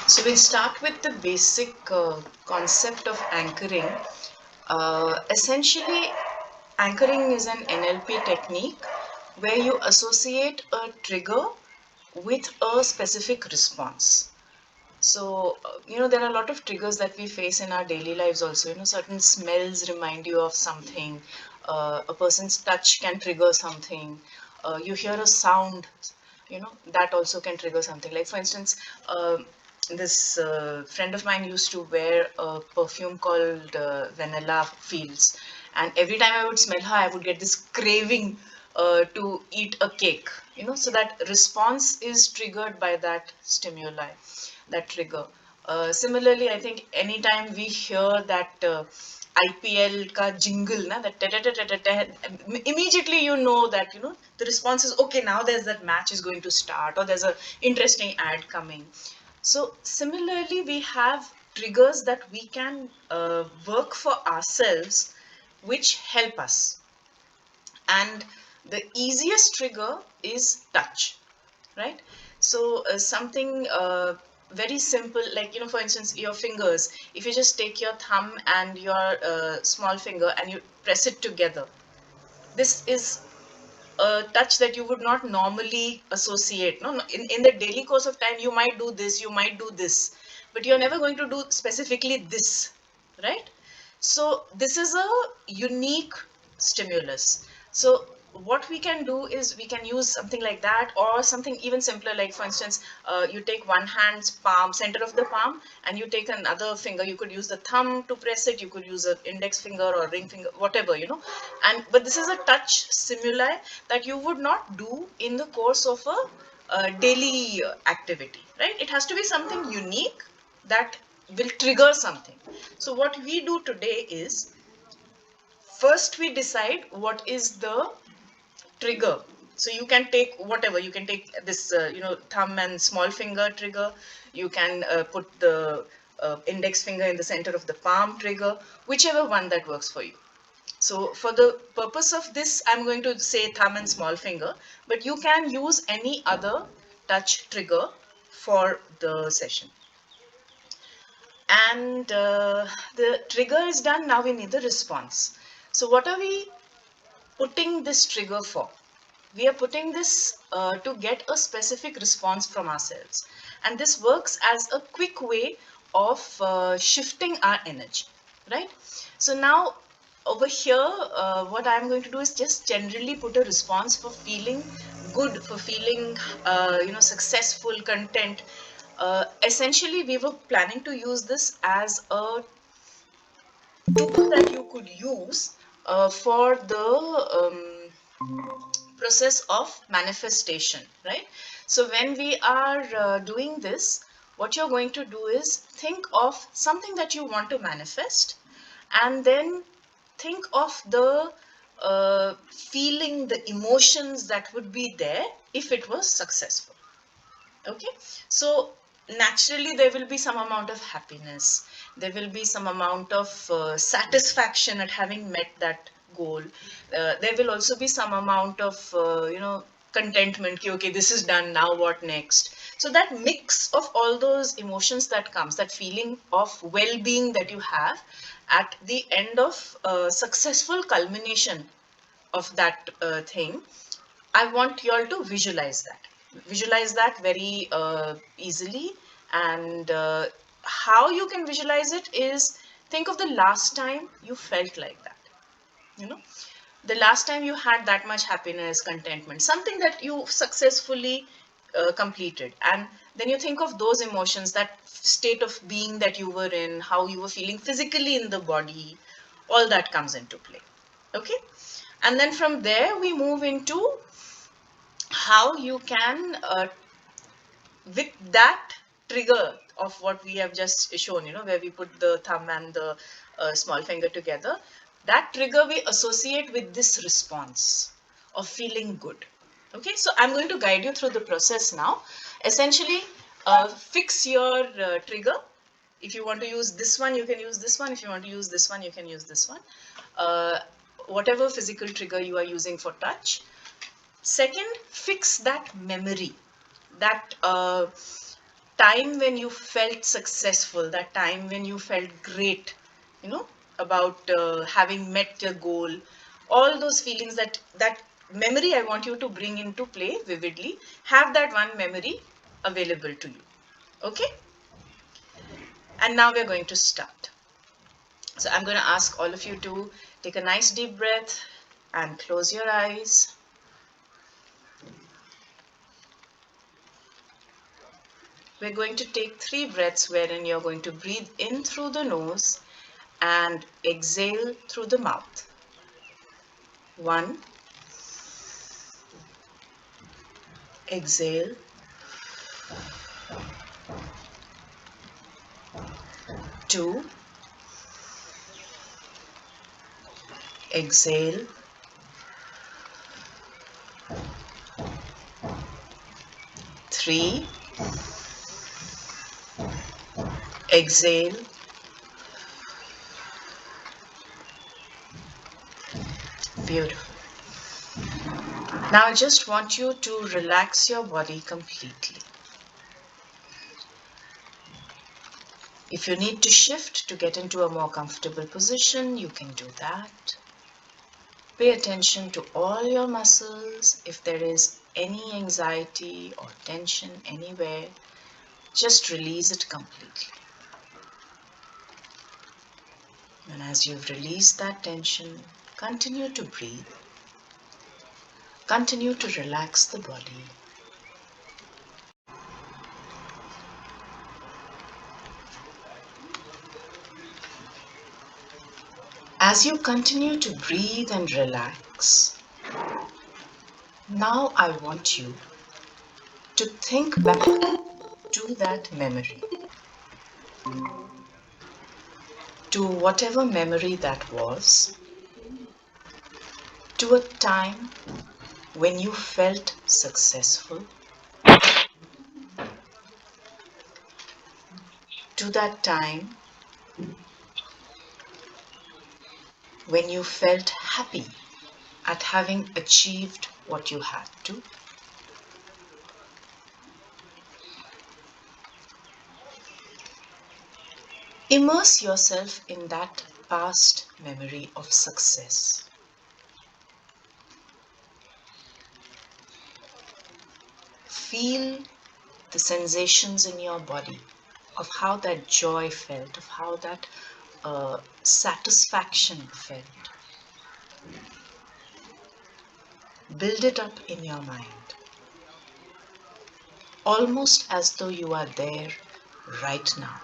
So we'll start with the basic concept of anchoring. Essentially, anchoring is an NLP technique where you associate a trigger with a specific response. So, there are a lot of triggers that we face in our daily lives also. Certain smells remind you of something. A person's touch can trigger something. You hear a sound, that also can trigger something. Like, for instance, this friend of mine used to wear a perfume called Vanilla Fields. And every time I would smell her, I would get this craving to eat a cake. So that response is triggered by that stimuli, that trigger. Similarly, I think anytime we hear that IPL ka jingle, na, that immediately you know that the response is okay. Now there's that match is going to start, or there's a interesting ad coming. So similarly, we have triggers that we can work for ourselves, which help us. And the easiest trigger is touch, right? So something very simple, like for instance, your fingers. If you just take your thumb and your small finger and you press it together, this is a touch that you would not normally associate. No, in the daily course of time, you might do this, you might do this, but you're never going to do specifically this, right? So this is a unique stimulus. So what we can do is we can use something like that, or something even simpler, like for instance, you take one hand's palm, center of the palm, and you take another finger. You could use the thumb to press it, you could use an index finger or ring finger, whatever, and but this is a touch stimuli that you would not do in the course of a daily activity, right? It has to be something unique that will trigger something. So what we do today is, first we decide what is the trigger. So you can take whatever. You can take this, thumb and small finger trigger. You can put the index finger in the center of the palm trigger, whichever one that works for you. So for the purpose of this, I'm going to say thumb and small finger, but you can use any other touch trigger for the session. And the trigger is done. Now we need the response. So what are we putting this trigger for? We are putting this to get a specific response from ourselves. And this works as a quick way of shifting our energy, right? So now over here, what I'm going to do is just generally put a response for feeling good, for feeling, successful, content. Essentially, we were planning to use this as a tool that you could use for the process of manifestation, right? So when we are doing this, what you're going to do is think of something that you want to manifest, and then think of the feeling, the emotions that would be there if it was successful. Okay, so naturally there will be some amount of happiness, there will be some amount of satisfaction at having met that goal. There will also be some amount of contentment ki, okay, this is done, now what next? So that mix of all those emotions that comes, that feeling of well-being that you have at the end of successful culmination of that thing, I want you all to visualize that. Visualize that very easily. And how you can visualize it is, think of the last time you felt like that. You know, the last time you had that much happiness, contentment, something that you successfully completed. And then you think of those emotions, that state of being that you were in, how you were feeling physically in the body, all that comes into play. Okay. And then from there, we move into how you can with that trigger of what we have just shown, where we put the thumb and the small finger together, that trigger we associate with this response of feeling good. Okay, so I'm going to guide you through the process now. Essentially, fix your trigger. If you want to use this one, you can use this one. If you want to use this one, you can use this one. uh, Whatever physical trigger you are using for touch. Second, fix that memory, that time when you felt successful, that time when you felt great, about having met your goal, all those feelings, that memory I want you to bring into play vividly. Have that one memory available to you. Okay? And now we're going to start. So I'm going to ask all of you to take a nice deep breath and close your eyes. We're going to take 3 breaths wherein you're going to breathe in through the nose and exhale through the mouth. 1, exhale. 2, exhale. 3, exhale. Beautiful. Now I just want you to relax your body completely. If you need to shift to get into a more comfortable position, you can do that. Pay attention to all your muscles. If there is any anxiety or tension anywhere, just release it completely. And as you've released that tension, continue to breathe. Continue to relax the body. As you continue to breathe and relax, now I want you to think back to that memory, to whatever memory that was, to a time when you felt successful, to that time when you felt happy at having achieved what you had to. Immerse yourself in that past memory of success. Feel the sensations in your body of how that joy felt, of how that satisfaction felt. Build it up in your mind, almost as though you are there right now.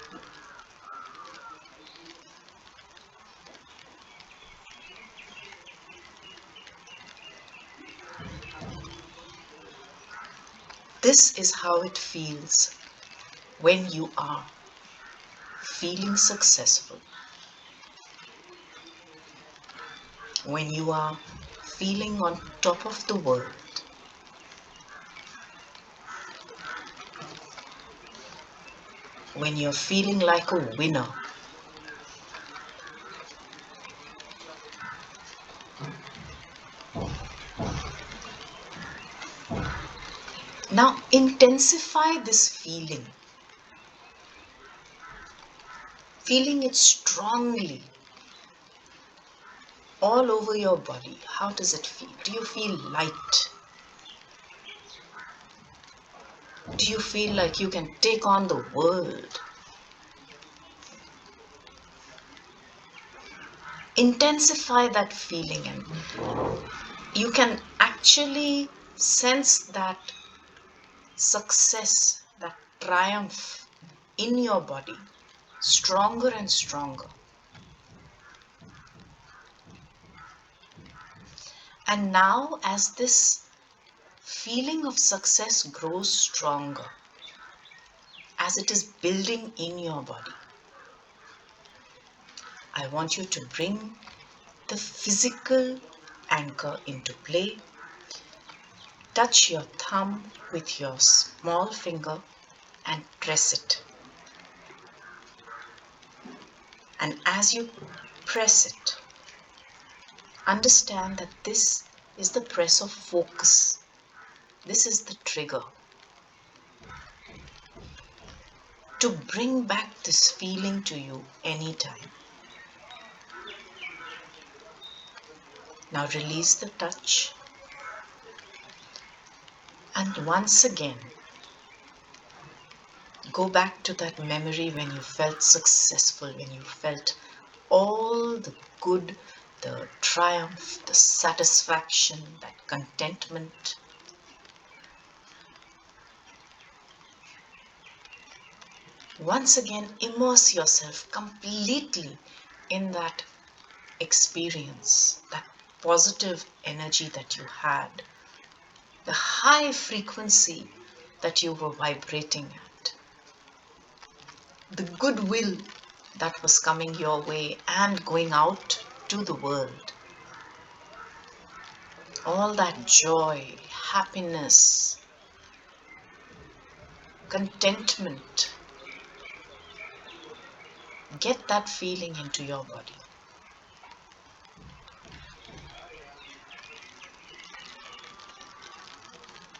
This is how it feels when you are feeling successful, when you are feeling on top of the world, when you're feeling like a winner. Now intensify this feeling, feeling it strongly all over your body. How does it feel? Do you feel light? Do you feel like you can take on the world? Intensify that feeling, and you can actually sense that success, that triumph in your body, stronger and stronger. And now, as this feeling of success grows stronger, as it is building in your body, I want you to bring the physical anchor into play. Touch your thumb with your small finger and press it. And as you press it, understand that this is the press of focus. This is the trigger. to bring back this feeling to you anytime. Now release the touch. And once again, go back to that memory when you felt successful, when you felt all the good, the triumph, the satisfaction, that contentment. Once again, immerse yourself completely in that experience, that positive energy that you had, the high frequency that you were vibrating at, the goodwill that was coming your way and going out to the world. All that joy, happiness, contentment. Get that feeling into your body.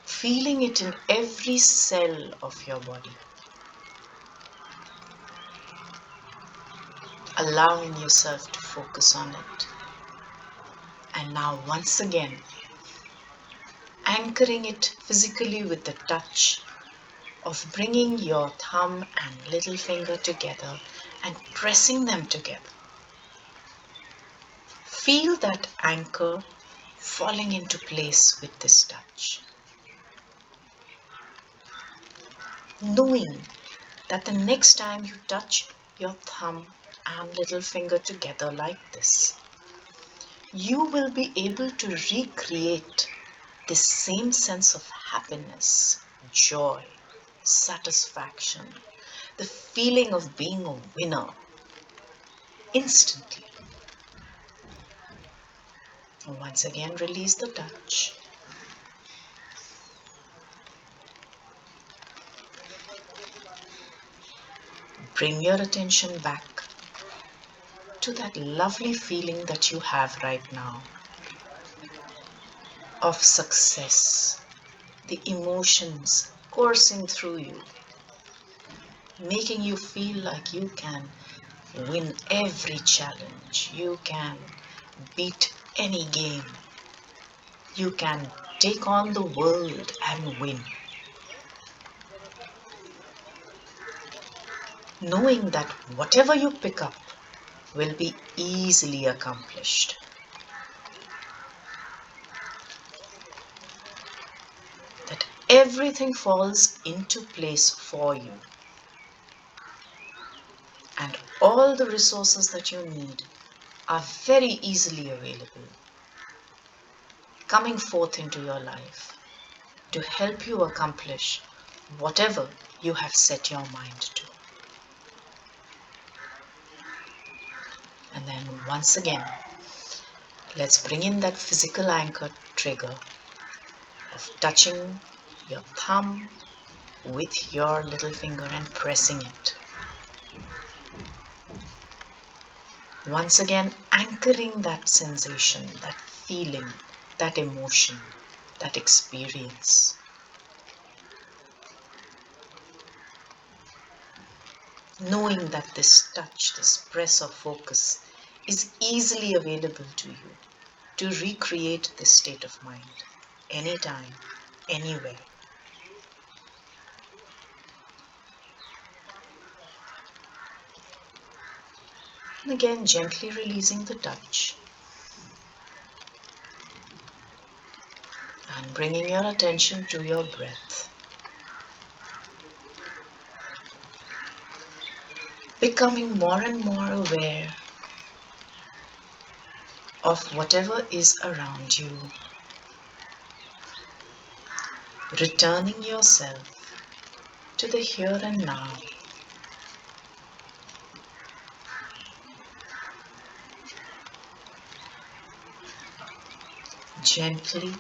Feeling it in every cell of your body. Allowing yourself to focus on it. And now once again, anchoring it physically with the touch of bringing your thumb and little finger together and pressing them together. Feel that anchor falling into place with this touch. Knowing that the next time you touch your thumb and little finger together like this, you will be able to recreate this same sense of happiness, joy, satisfaction, the feeling of being a winner instantly. Once again, release the touch. Bring your attention back to that lovely feeling that you have right now of success, the emotions coursing through you, making you feel like you can win every challenge, you can beat any game, you can take on the world and win. Knowing that whatever you pick up will be easily accomplished. That everything falls into place for you. And all the resources that you need are very easily available, coming forth into your life to help you accomplish whatever you have set your mind to. And then once again, let's bring in that physical anchor trigger of touching your thumb with your little finger and pressing it. Once again, anchoring that sensation, that feeling, that emotion, that experience. Knowing that this touch, this press or focus is easily available to you to recreate this state of mind anytime, anywhere. And again, gently releasing the touch and bringing your attention to your breath. Becoming more and more aware of whatever is around you. Returning yourself to the here and now. Gently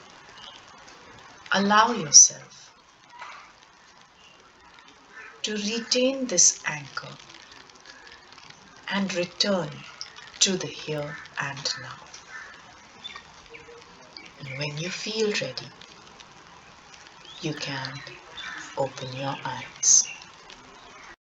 allow yourself to retain this anchor and return to the here and now. And when you feel ready, you can open your eyes.